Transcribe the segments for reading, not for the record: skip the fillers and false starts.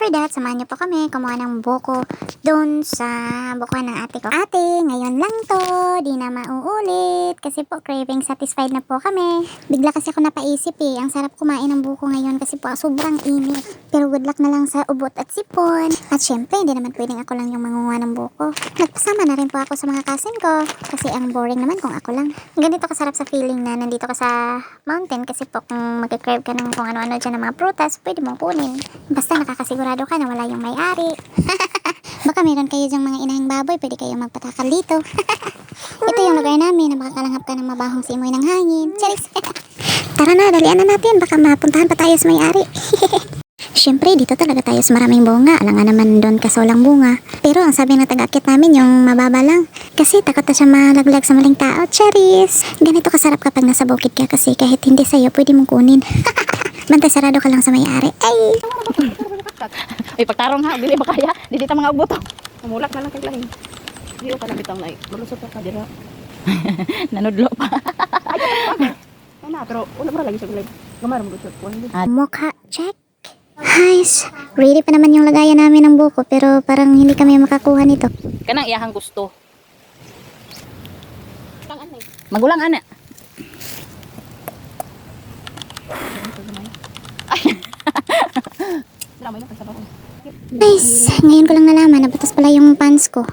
for that, samahan niyo po kami kumuha ng buko doon sa bukuhan ng ate ko. Ate, ngayon lang to, di na mauulit. Kasi po, craving satisfied na po kami. Bigla kasi ako napaisip ang sarap kumain ng buko ngayon kasi po sobrang init. Pero good luck na lang sa ubot at sipon. At syempre, hindi naman pwedeng ako lang yung mangunguha ng buko. Nagpasama na rin po ako sa mga cousin ko. Kasi ang boring naman kung ako lang. Ganito kasarap sa feeling na nandito ka sa mountain kasi po kung mag-crave ka ng kung ano-ano dyan ng mga prutas, pwede mong kunin. Basta nakakasigurado ka na wala yung may-ari. Baka meron kayo dyang mga inahing baboy, pwede kayong magpatakal dito. Ito yung lugar namin na makakalanghap ka ng mabahong simoy ng hangin. Charis! Tara na, dalian na natin. Baka mapuntahan pa tayo sa may-ari. Siyempre, dito talaga tayo sa maraming bunga. Alam nga naman doon kasolang bunga. Pero ang sabi ng tagakit namin, yung mababa lang. Kasi takot na siya malaglag sa maling tao. Charis! Ganito kasarap kapag nasa bukid ka kasi kahit hindi sa'yo, pwede mong kunin. Bantay sarado ka lang sa may-ari. Ay! Ay, pagtarong ha, dili ba kaya? Dili ta mga ubo to. Umulak na lang kay lahi. Di ka na bitang nay. Malusot ka dira. Nanudlo pa. Ana, pero una ba lagi sa gulay. Gamar mo gusot ko. Mukha check. Guys, ready pa naman yung lagayan namin ng buko pero parang hindi kami makakuha nito. Kanang iyahang gusto. Magulang ana. Guys, ngayon ko lang nalaman na butas pala yung pants ko.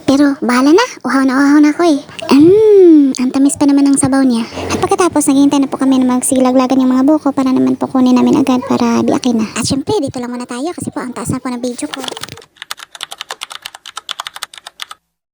Pero bahala na, uhaw na ako eh. Ang tamis pa naman ng sabaw niya. At pagkatapos, naghihintay na po kami na magsigilaglagan yung mga buko para naman po kunin namin agad para biakin na. At syempre, dito lang muna tayo kasi po ang taas na po ng video ko.